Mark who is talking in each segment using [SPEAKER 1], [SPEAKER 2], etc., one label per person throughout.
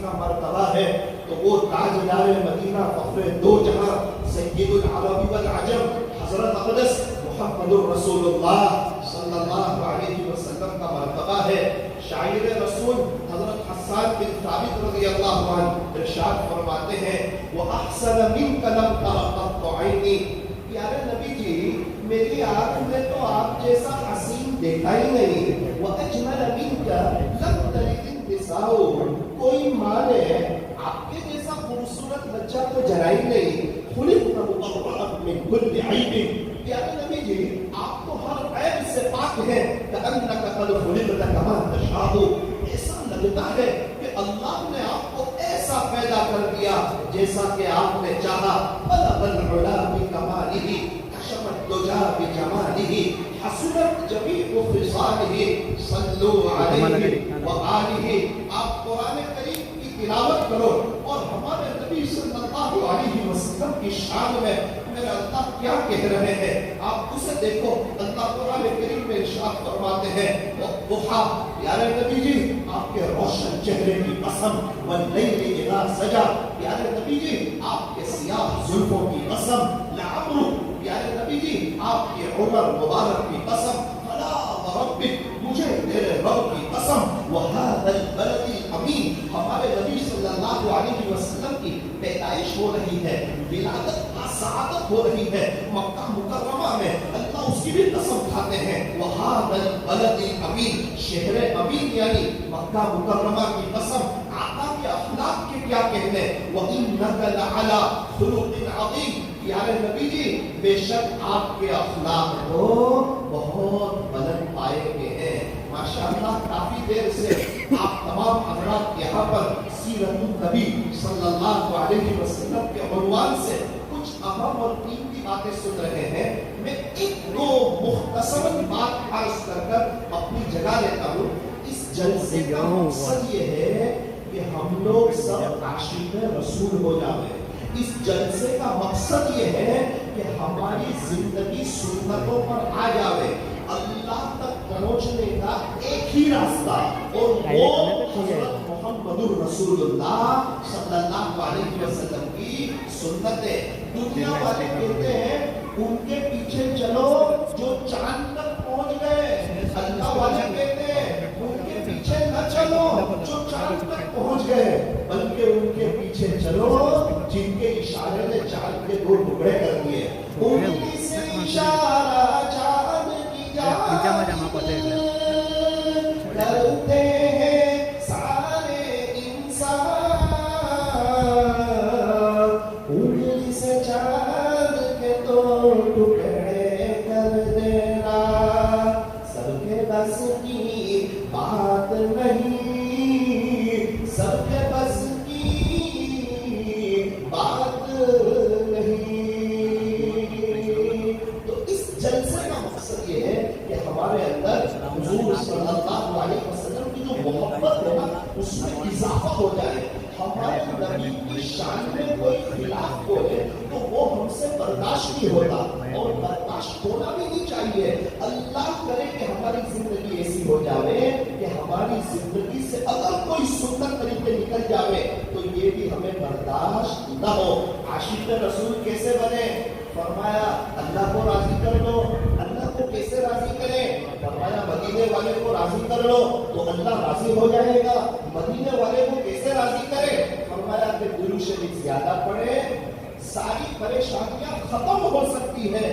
[SPEAKER 1] کا مرتبہ ہے تو وہ تاجدار مدینہ فخر دو جہاں سید العرب والعجم حضرت اقدس محمد الرسول اللہ صلی اللہ علیہ وسلم کا مرتبہ ہے. شاعر رسول حضرت حسان بن ثابت رضی اللہ عنہ ارشاد فرماتے ہیں وَأَحْسَنَ مِنْكَ لَمْ تَرَ قَطُّ عَيْنِي. پیارے نبی جی میری آنکھ میں تو آپ جیسا حسین دیکھا ہی نہیں. وَأَجْمَلَ مِنْكَ لَمْ تَلِدِ النِّسَاءُ. کوئی ماں نے آپ کے جیسا خوبصورت بچہ تو جنا ہی نہیں. خُلِقْتَ مُبَرَّأً مِنْ كُلِّ عَيْبٍ. پیارے نبی جی آپ تو ہر عیب سے پاک ہیں. كَأَنَّكَ قَدْ خُلِقْتَ كَمَا تَشَاءُ. ایسا لگتا ہے کہ اللہ نے آپ کو ایسا پیدا کر دیا جیسا کہ آپ نے چاہا. بَلَغَ الْعُلَا بِكَمَالِهِ كَشَفَ الدُّجَى بِجَمَالِهِ حَسُنَتْ جَمِيعُ خِصَالِهِ صَلُّوا عَلَيْهِ وَآلِهِ. آپ قرآن کریم کی تلاوت کرو اور ہمارے نبی صلی اللہ علیہ وسلم کی شان میں میرے اللہ کیا کہہ رہے ہیں آپ اسے دیکھو. اللہ قرآن کریم میں ارشاد فرماتے ہیں وَالضُّحَىٰ. پیارے نبی جی آپ کے روشن چہرے کی قسم. وَاللَّيْلِ إِذَا سَجَىٰ. پیارے نبی جی آپ کے سیاہ زلفوں کی قسم. لَعَمْرُ. پیارے نبی جی آپ کے عمر مبارک کی قسم. فَلَا وَرَبِّكَ. مجھے تیرے رب کی قسم. وَهَذَا الْبَلَدِ الْأَمِينِ. ہمارے نبی صلی اللہ علیہ وسلم کی پیدائش ہو رہی ہے, ولادت سعادت ہو رہی ہے مکہ مکرمہ میں. اللہ اس کی بھی قسم کھاتے ہیں. وَهَذَا الْبَلَدِ الْأَمِينِ. شہر امین یعنی مکہ مکرمہ کی قسم. آقا کے اخلاق کے کیا کہنے. وَإِنَّكَ لَعَلَىٰ خُلُقٍ عَظِيمٍ. پیارے نبی جی بے شک آپ کے اخلاق کو بہت بلند پائے کے ہیں. ماشاءاللہ کافی دیر سے آپ تمام حضرات یہاں پر سیرت النبی صلی اللہ علیہ وسلم کے عنوان سے کچھ اہم اور قیمتی باتیں سن رہے ہیں. میں ایک دو مختصراً بات عرض کر اپنی جگہ لیتا ہوں. اس جلسے کا مقصد یہ ہے کہ ہم لوگ سب عاشق رسول ہو جائیں. اس جلسے کا مقصد یہ ہے کہ ہماری زندگی سنتوں پر آ جاوے. اللہ تک پہنچنے کا ایک ہی راستہ اور وہ حضرت محمد الرسول اللہ صلی اللہ علیہ وسلم کی سنتیں. دنیا والے کہتے ہیں ان کے پیچھے چلو جو چاند تک پہنچ گئے. اللہ والے کہتے ہیں ان کے پیچھے نہ چلو جو چاند تک پہنچ گئے بلکہ ان کے پیچھے چلو جن کے اشارے نے چاند کے دو ٹکڑے کر دیے. ان سے اشارہ چاند کی جانب کرتے ہیں سارے انسان. انگلی سے چاند کے دو ٹکڑے کر دینا سب کے بس کی بات نہیں. سب کے بس کی بات نہیں. تو اس جلسے کا مقصد یہ ہے کہ ہمارے اندر حضور صلی اللہ علیہ وسلم کی جو محبت ہے نا اس میں اضافہ ہو جائے. ہمارے نبی کی شان میں کوئی خلاف ہوئے تو وہ ہم سے برداشت نہیں ہوتا اور برداشت ہونا بھی نہیں چاہیے. اللہ کرے کہ ہماری زندگی ایسی ہو جائے کہ ہماری زندگی سے اگر کوئی سنت طریقے نکل جائے تو یہ بھی ہمیں برداشت نہ ہو. عاشق رسول کیسے بنے؟ فرمایا اللہ کو راضی کر لو. اللہ کو کیسے راضی کریں؟ فرمایا مدینے والے کو راضی کر لو تو اللہ راضی ہو جائے گا. مدینے والے کو کیسے راضی کریں؟ فرمایا کہ درود شریف زیادہ پڑھے ساری پریشانیاں ختم ہو سکتی ہے.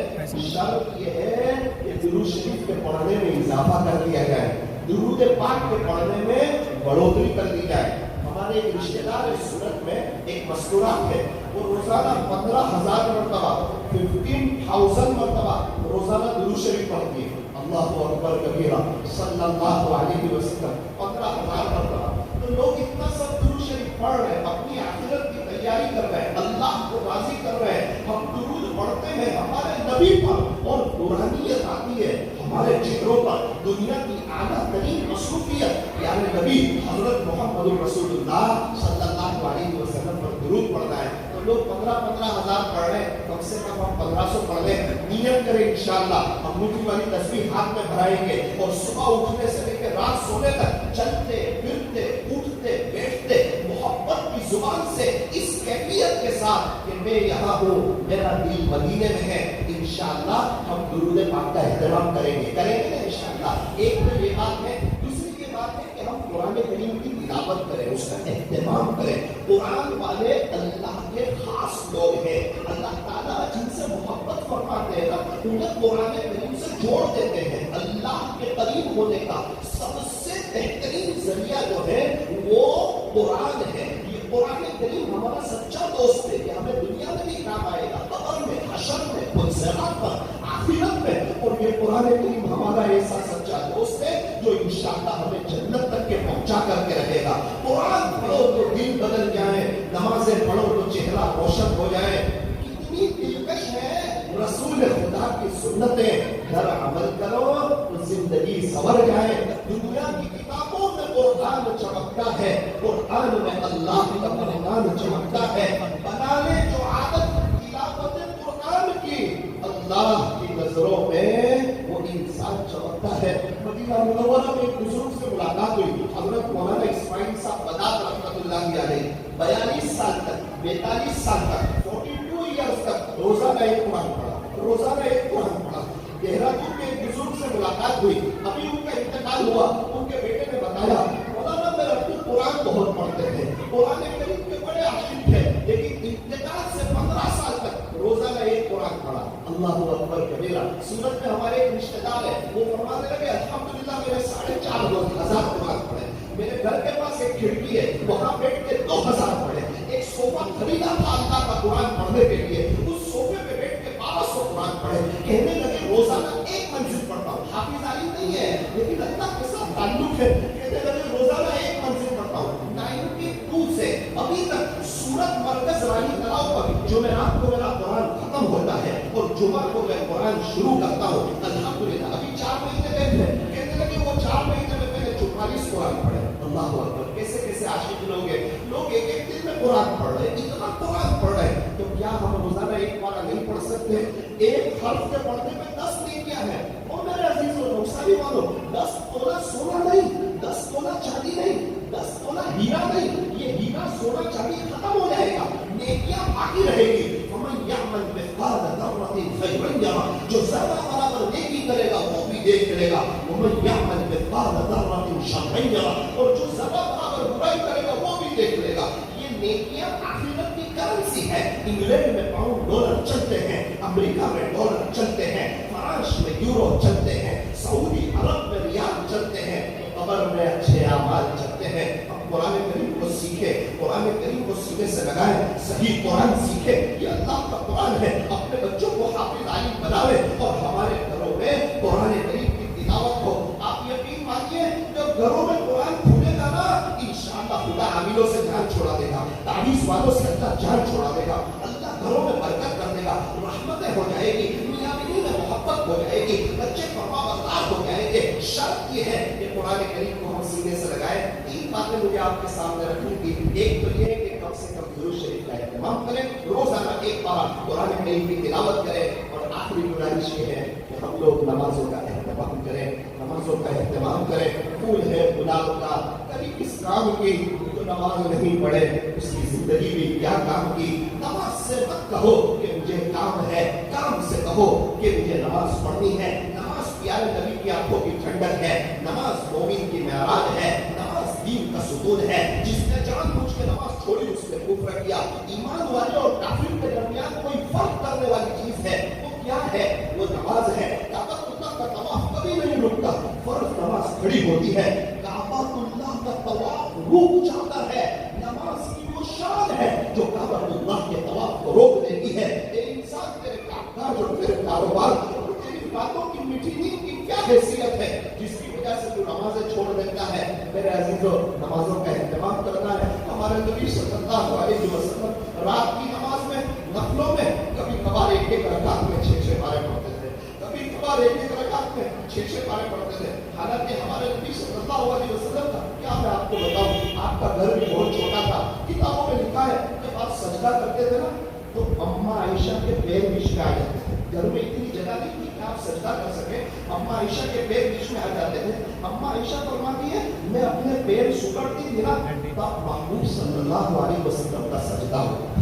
[SPEAKER 1] شرط یہ ہے کہ درود شریف کے پڑھنے میں اضافہ کر دیا جائے, درود پاک کے پڑھنے میں بڑھوتری کر دی جائے. ہمارے ایک رشتے دار اس صورت میں ایک مذکورات ہے وہ روزانہ 15,000 مرتبہ 15,000 مرتبہ روزانہ درود شریف پڑھتی ہے. اللہ اکبر کبیرہ صلی اللہ علیہ وسلم 15,000 مرتبہ. تو لوگ اتنا سب درود شریف پڑھ رہے ہیں, اپنی آخرت کی تیاری کر رہے ہیں, اللہ کو راضی کر رہے ہیں. ہم درود پڑھتے ہیں ہمارے نبی پر اور نورانیت آتی ہے ہمارے چہروں پر. دنیا کی اعلیٰ ترین مصروفیت یعنی نبی حضرت محمد الرسول اللہ صلی اللہ علیہ وسلم پر درود پڑھنا ہے. تو لوگ 15,000 پڑھ رہے ہیں, کم سے کم ہم 1,500 پڑھ لیں. نیت کریں انشاءاللہ ہم مٹھی والی تسبیح ہاتھ میں بھرائیں گے اور صبح اٹھنے سے لے کے رات سونے تک چلتے پھرتے اٹھتے بیٹھتے محبت میں یہاں ہوں، میرا دل مدینے میں ہے، انشاءاللہ ہم درود پاک کا اہتمام کریں گے نا انشاءاللہ. ایک تو یہ بات ہے. دوسری یہ بات ہے کہ ہم قرآن کریم کی تلاوت کریں، اس کا اہتمام کریں. قرآن والے اللہ کے خاص لوگ ہیں. اللہ تعالیٰ جن سے محبت فرماتے ہیں نا انہیں قرآن کریم سے جوڑ دیتے ہیں. اللہ کے قریب ہونے کا سب سے بہترین ذریعہ جو ہے وہ قرآن ہے. یہ قرآن کریم ہمارا سچا دوست ہے. یہ ہمیں دنیا میں بھی کام آئے گا، قبر میں، حشر میں، منزلات پر، آخرت میں. اور یہ قرآن کریم ہمارا ایسا سچا دوست ہے جو انشاءاللہ ہمیں جنت تک کے پہنچا کر کے رہے گا. قرآن پڑھو تو دل بدل جائے، نمازیں پڑھو تو چہرہ روشن ہو جائے. کتنی دلکش ہے رسول خدا کی سنتیں. گھر عمل کرو تو زندگی سنور جائے. دنیا کی کتابوں میں قرآن چمکتا ہے، قرآن میں اللہ کا فرمان چمکتا ہے. بنا لے جو عادت تلاوت قرآن کی، اللہ کی نظروں میں وہ انسان چمکتا ہے. مدینہ منورہ میں ایک بزرگ سے ملاقات ہوئی، حضرت مولانا اسماعیل صاحب بدات رحمۃ اللہ علیہ. 42 سال تک، 42 سال تک، 42 ایئرس تک روزانہ ایک قرآن پڑھا، روزانہ ایک قرآن پڑھا. دہرادون میں ایک بزرگ سے ملاقات ہوئی، ابھی ان کا انتقال ہوا. ان کے بیٹے نے بتایا مولانا میرے ابو قرآن بہت پڑھتے تھے، قرآن کریم کے بڑے عاشق تھے، لیکن انتقال سے 15 سال تک روزانہ ایک قرآن پڑھا. اللہ اکبر کبیرہ. سورت میں ہمارے ایک رشتے دار ہے، وہ فرمانے لگے الحمدللہ میرے 4,500 قرآن پڑھے. میرے گھر کے پاس ایک کھڑکی ہے، وہاں بیٹھ کے 2,000 پڑھے. ایک صوفہ خریدا تھا اللہ کا قرآن پڑھنے کے لیے، اس صوفے پہ بیٹھ کے 1,200 قرآن پڑھے. کہنے لگے روزانہ ایک منزل پڑھتا ہوں. حافظ عالم نہیں ہے لیکن اللہ کے ساتھ تعلق ہے. کہنے لگے روزانہ ایک منزل پڑھتا ہوں. 92 سے ابھی تک سورت مرکز رانی تلاؤ پر جمعرات کو میرا قرآن ختم ہوتا ہے اور جمعہ کو میں قرآن شروع کرتا ہوں. الحمدللہ ابھی 4 مہینے گئے تھے. کہنے لگے وہ 4 مہینے میں نے 44 قرآن پڑھے. اللہ اکبر. کیسے کیسے عاشق لوگ ہیں. لوگ ایک ایک دن میں قرآن پڑھ رہے ہیں، اتنا قرآن پڑھ رہے ہیں. تو کیا ہم روزانہ ایک پارہ نہیں پڑھ سکتے؟ ایک حرف کے پڑھنے میں 10 نیکیاں ہیں. اور میرے عزیز و نقصانی والو، 10 تولہ سونا نہیں، 10 تولہ چاندی نہیں، 10 تولہ ہیرا نہیں. یہ ہیرا سونا چاندی ختم ہو جائے گا، نیکیاں باقی رہے گی. فمن یعمل مثقال ذرۃ خیرا یرہ، جو ذرہ برابر نیکی کرے گا وہ بھی دیکھ لے گا. ومن یعمل مثقال ذرۃ شرا یرہ، اور جو ذرہ برابر برائی کرے گا وہ بھی دیکھ لے گا. یہ نیکیاں آخرت کی کرنسی ہے. انگلینڈ میں پاؤنڈ ڈالر چلتے ہیں، امریکہ میں ڈالر چلتے ہیں، فرانس میں یورو چلتے ہیں، سعودی عرب میں ریال چلتے ہیں، قبر میں اچھے اعمال چلتے ہیں. اب قرآن کریم کو سیکھے، قرآن کریم کو سینے سے لگائیں، صحیح قرآن سیکھے. یہ اللہ کا قرآن ہے. اپنے بچوں کو حافظ عالم بناوے اور ہمارے گھروں میں قرآن کریم کی تلاوت ہو. آپ یقین مانیے جب گھروں میں قرآن کھولے گا نا انشاءاللہ خدا عاملوں سے جان چھوڑا دے گا، تعویذ والوں سے اللہ جان چھوڑا دے گا. اللہ گھروں میں برکت کر دے گا، رحمتیں ہو جائے گی، میاں بیوی میں محبت ہو جائے گی، بچے فرما بردار ہو جائیں گے. شرط یہ ہے کہ قرآن کریم کو ہم سینے سے لگائیں. 3 باتیں مجھے آپ کے سامنے رکھوں گی. ایک تو یہ ہے کہ کم سے کم درود شریف کا اہتمام کریں، روزانہ ایک پارہ قرآن کریم کی تلاوت کریں. اور آخری گزارش یہ ہے کہ ہم لوگ نمازوں کا اہتمام کریں، نمازوں کا اہتمام کریں. پھول ہے گلاب کا، کبھی کس کام کی جو نماز نہیں پڑھے اس کی زندگی بھی کیا کام کی. نماز سے مت کہو کہ مجھے کام ہے، کام سے کہو کہ مجھے نماز پڑھنی ہے. نماز پیارے نبی کی آنکھوں کی ٹھنڈک ہے، نماز مومن کی معراج ہے، نماز دین کا ستون ہے. جس نے جان بوجھ کے نماز چھوڑی اس نے کفر کیا. ایمان والے اور کافر کے درمیان کوئی فرق کرنے والی چیز ہے وہ کیا ہے؟ وہ نماز ہے. کعبۃ اللہ کا طواف کبھی نہیں رکتا، فرض نماز کھڑی ہوتی ہے. کعبۃ اللہ کا طواف رک جاتا ہے. نماز کی وہ شان ہے جو کعبۃ اللہ کے طواف کو روک دیتی ہے. اے انسان، تیرے کاروبار اور تیرے کاروبار اور تیری باتوں کی میٹھی نیند کی کیا حیثیت ہے جس کی وجہ سے تو نمازیں چھوڑ دیتا ہے؟ میرے عزیزو، نمازوں کا اہتمام کرنا ہے. ہمارے نبی صلی اللہ علیہ وسلم رات کی نماز میں نفلوں میں کبھی کبھار ایک ایک رکعت میں 6 پارے پڑھتے تھے، کبھی کبھار ایک ایک رکعت میں 6 پارے پڑھتے تھے. حالانکہ ہمارے نبی صلی اللہ علیہ وسلم کا کیا میں آپ کو بتاؤں، آپ کا گھر بھی بہت چھوٹا تھا. کتابوں میں لکھا ہے جب آپ سجدہ کرتے تھے نا تو اما عائشہ کے پیر بیچ میں آ جاتے تھے. گھر میں اتنی جگہ نہیں تھی کہ آپ سجدہ کر سکیں، اما عائشہ کے پیر بیچ میں آ جاتے تھے. اما عائشہ فرماتی ہے میں اپنے پیر سکڑتی تھی نا تب محبوب صلی اللہ علیہ وسلم کا سجدہ ہوتا.